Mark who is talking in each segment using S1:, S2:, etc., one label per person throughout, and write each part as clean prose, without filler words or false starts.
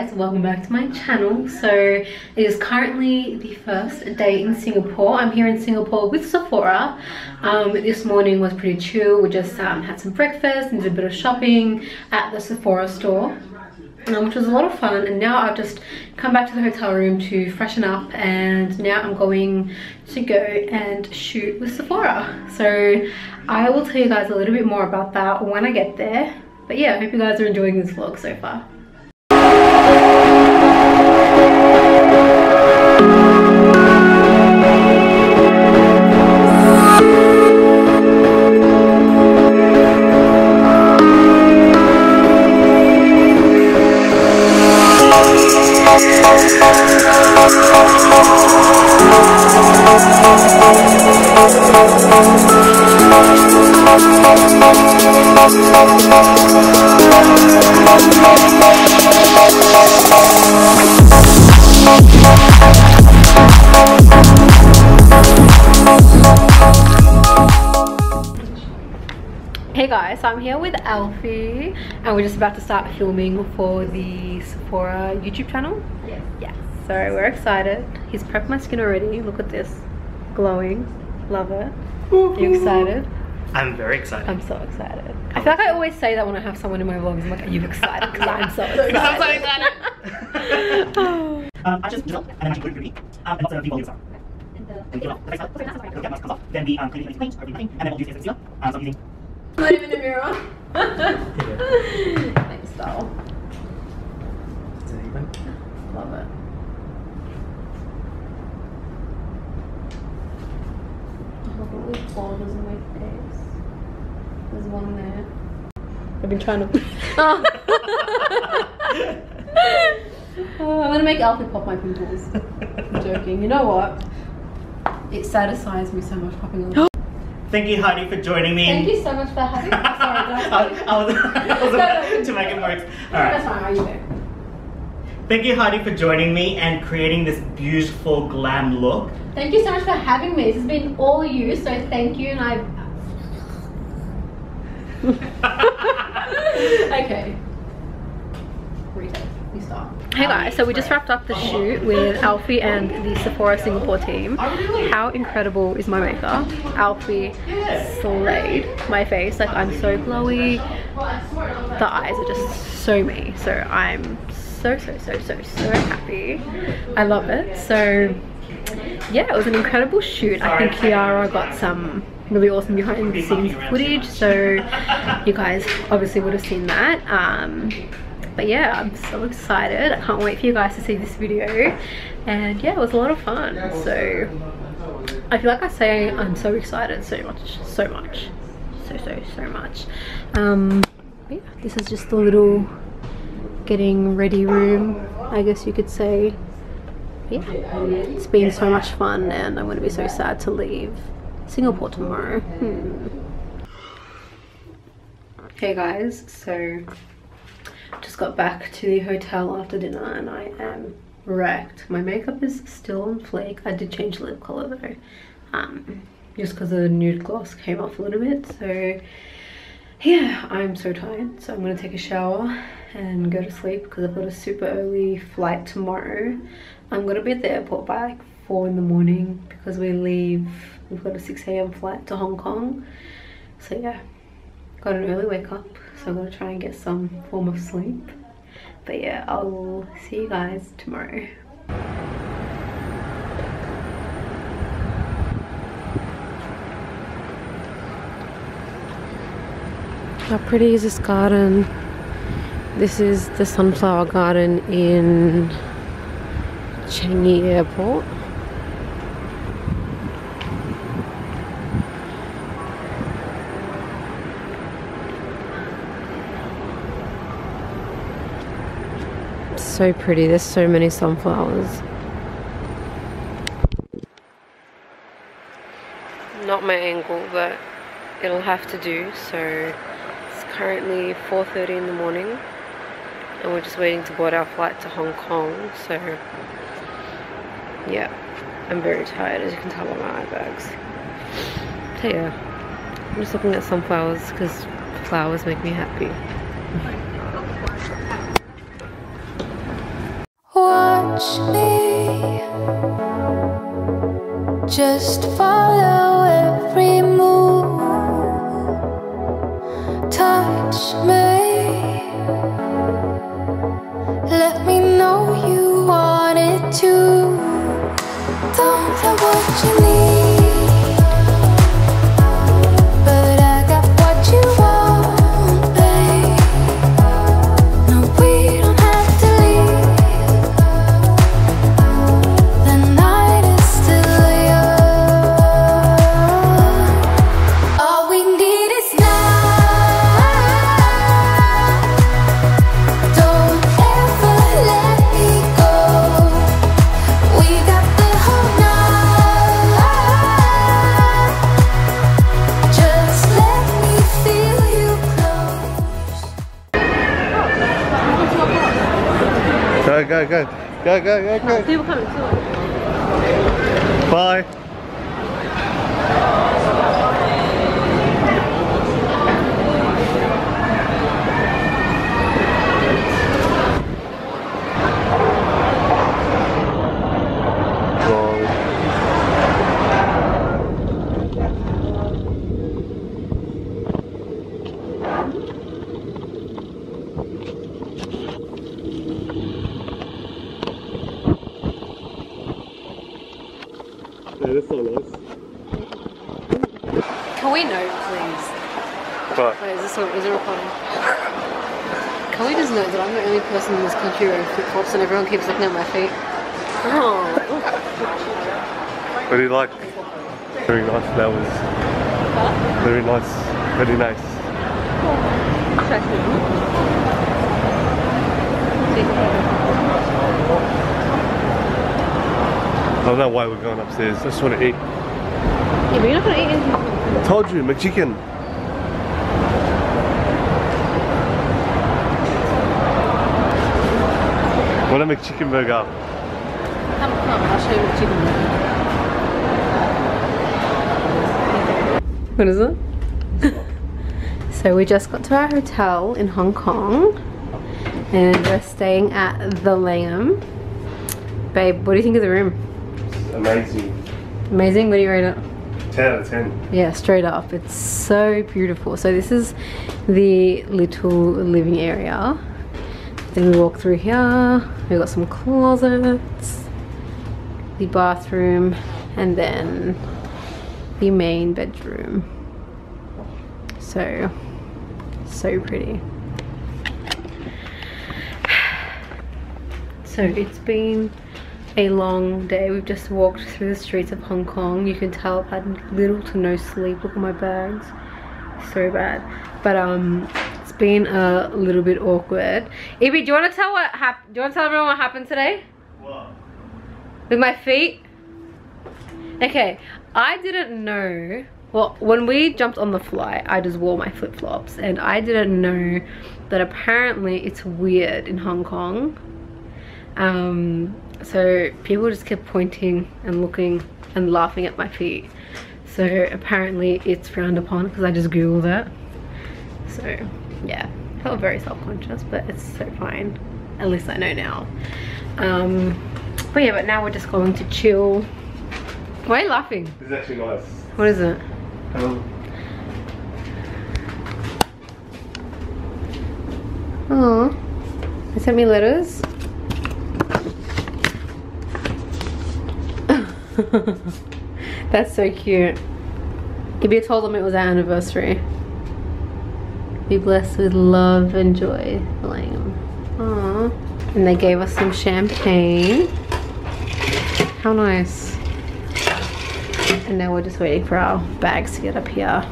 S1: guys, welcome back to my channel. So it is currently the first day in Singapore. I'm here in Singapore with Sephora. This morning was pretty chill. We just had some breakfast and did a bit of shopping at the Sephora store, which was a lot of fun. And now I've just come back to the hotel room to freshen up, and now I'm going to go and shoot with Sephora. So I will tell you guys a little bit more about that when I get there. But yeah, I hope you guys are enjoying this vlog so far. Hey guys, so I'm here with Alfie and we're just about to start filming for the Sephora YouTube channel. Yes. So we're excited. He's prepped my skin already. Look at this. Glowing. Love it. Are you excited?
S2: I'm very excited.
S1: I'm so excited. I feel like I always say that when I have someone in my vlogs. I'm like, are you excited? Because I'm so excited.
S2: I'm so excited. I just drill and then I put it and lots of people use it. Then the cleaning paint or everything, and then we'll use it. So I'm using.
S1: Not even a mirror. Thanks, style. Love it. Look at these borders in my face. There's one there. I've been trying to. I'm gonna make Alfie pop my pimples. I'm joking. You know what? It satisfies me so much popping on.
S2: Thank you, Heidi, for joining me.
S1: Thank you so much for having me. Sorry,
S2: I was about to make it work. Alright.
S1: That's fine, are you there?
S2: Thank you, Heidi, for joining me and creating this beautiful glam look.
S1: Thank you so much for having me. This has been all you, so thank you. And okay. Retake. You start. Hey guys, so we just wrapped up the shoot with Alfie and the Sephora Singapore team. How incredible is my makeup? Alfie slayed my face. Like, I'm so glowy. The eyes are just so me. So I'm so happy. I love it. So yeah, it was an incredible shoot. I think Kiara got some really awesome behind the scenes footage, so you guys obviously would have seen that. But yeah, I'm so excited. I can't wait for you guys to see this video. And yeah, it was a lot of fun. So I feel like I say I'm so excited so much. So much. Yeah, this is just the little getting ready room, I guess you could say. Yeah, it's been so much fun and I'm going to be so sad to leave Singapore tomorrow. Hey guys, so just got back to the hotel after dinner and I am wrecked. My makeup is still on flake. I did change the lip color though, just because the nude gloss came off a little bit. So yeah, I'm so tired. So I'm gonna take a shower and go to sleep because I've got a super early flight tomorrow. I'm gonna be at the airport by like 4 in the morning because we've got a 6 AM flight to Hong Kong. So yeah, got an early wake up, so I'm gonna try and get some form of sleep. But yeah, I will see you guys tomorrow. How pretty is this garden? This is the sunflower garden in Changi Airport. So pretty. There's so many sunflowers. Not my angle, but it'll have to do. So it's currently 4:30 in the morning and we're just waiting to board our flight to Hong Kong. So yeah, I'm very tired, as you can tell by my eye bags. So yeah, I'm just looking at sunflowers because flowers make me happy.
S3: touch me, just follow every move. Touch me, let me know you want it too. Don't know what you need, but I got what you want, babe. No, we don't have to leave. The night is still young. All we need is now. Don't ever let me go. We got the whole night. Just let me feel you close.
S4: Go.
S1: People coming too.
S4: Bye. Yeah, that's so nice.
S1: Can we note, please?
S4: But
S1: Wait, is it recording? Can we just note that I'm the only person in this country wearing flip-flops and everyone keeps looking at my feet? Oh.
S4: what do you like? Very nice flowers. Very nice. Very nice. I don't know why we're going upstairs. I just want to eat.
S1: Yeah, but you're not gonna eat anything.
S4: Told you, McChicken. Want a McChicken burger?
S1: Come, I'll show you what chicken is. What is it? So we just got to our hotel in Hong Kong and we're staying at the Langham. Babe, what do you think of the room?
S4: Amazing.
S1: Amazing? What do you rate it?
S4: 10 out of 10.
S1: Yeah, straight up. It's so beautiful. So this is the little living area. Then we walk through here. We've got some closets, the bathroom, and then the main bedroom. So pretty. So it's been a long day. We've just walked through the streets of Hong Kong. You can tell I've had little to no sleep. Look at my bags. So bad. But it's been a little bit awkward. Evie, do you want to tell what happened? Do you want to tell everyone what happened today?
S4: What?
S1: With my feet? Okay, I didn't know. Well, when we jumped on the flight, I just wore my flip-flops and I didn't know that apparently it's weird in Hong Kong. So people just kept pointing and looking and laughing at my feet. So apparently it's frowned upon because I just googled it. So yeah, I felt very self-conscious, but it's so fine. At least I know now. But yeah, but now we're just going to chill. Why are you laughing?
S4: It's actually nice.
S1: What is it? Oh, they sent me letters. That's so cute. Maybe I told them it was our anniversary. Be blessed with love and joy, Langham. Aww. And they gave us some champagne. How nice. And now we're just waiting for our bags to get up here.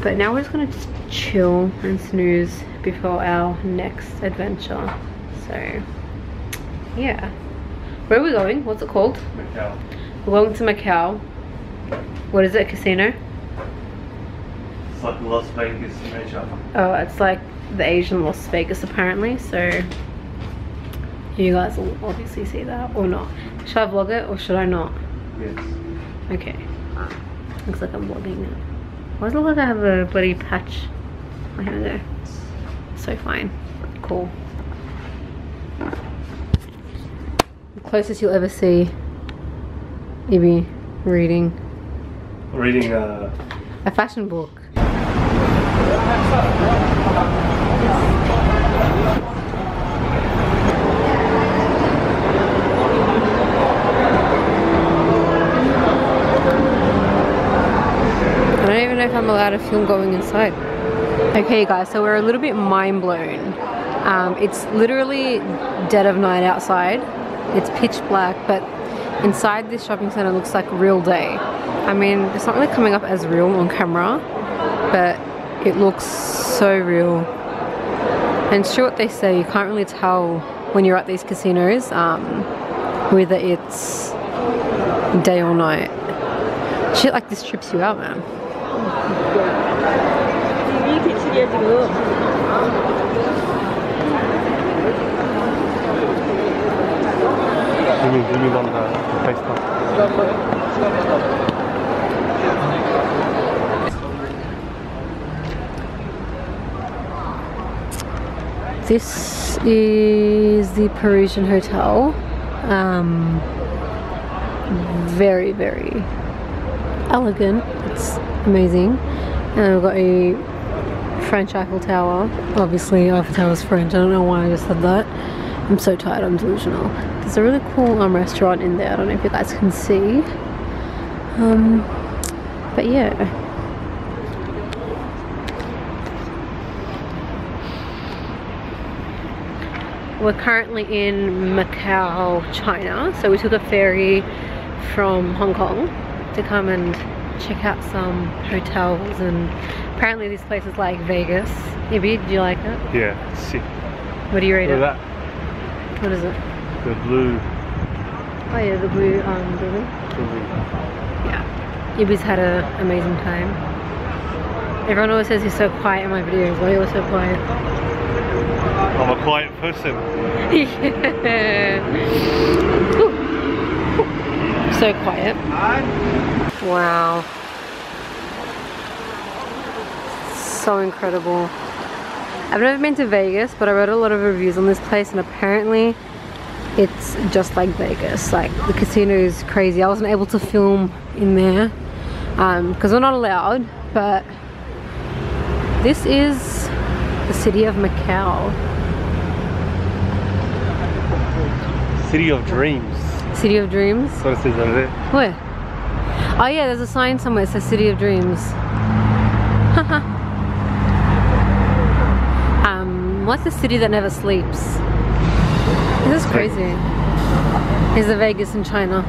S1: But now we're just gonna just chill and snooze before our next adventure. So yeah. Where are we going? What's it called?
S4: Macau.
S1: We're going to Macau. What is it, a casino?
S4: It's like Las Vegas nature.
S1: Oh, it's like the Asian Las Vegas apparently, so you guys will obviously see that or not. Should I vlog it or should I not?
S4: Yes.
S1: Okay. Looks like I'm vlogging it. Why does it look like I have a bloody patch? Oh, here we go. So fine. Cool. The closest you'll ever see Ibi reading a fashion book. I don't even know if I'm allowed to film going inside. Okay guys, so we're a little bit mind blown. It's literally dead of night outside. It's pitch black, but inside this shopping center looks like real day. I mean, it's not really coming up as real on camera, but it looks so real. And sure, what they say, you can't really tell when you're at these casinos whether it's day or night. Shit like this trips you out, man.
S4: Give me one face card.
S1: This is the Parisian Hotel. Very, very elegant. It's amazing. And we've got a French Eiffel Tower. Obviously Eiffel Tower's French. I don't know why I just said that. I'm so tired, I'm delusional. There's a really cool restaurant in there. I don't know if you guys can see. But yeah. We're currently in Macau, China. So we took a ferry from Hong Kong to come and check out some hotels, and apparently this place is like Vegas. Ibi, do you like it?
S4: Yeah, it's sick.
S1: What do you rate it?
S4: Look at that.
S1: What is it?
S4: The blue.
S1: Oh yeah, the blue building. Yeah. Ibi's had an amazing time. Everyone always says he's so quiet in my videos. Why are you so quiet?
S4: I'm a quiet person.
S1: Yeah. So quiet. Wow. So incredible. I've never been to Vegas, but I read a lot of reviews on this place, and apparently it's just like Vegas. Like, the casino is crazy. I wasn't able to film in there because we're not allowed, but this is the city of Macau.
S4: City of Dreams.
S1: City of Dreams?
S4: That's what it says over there.
S1: Where? Oh yeah, there's a sign somewhere that says City of Dreams. What's the city that never sleeps? This is crazy. Here's the Vegas in China.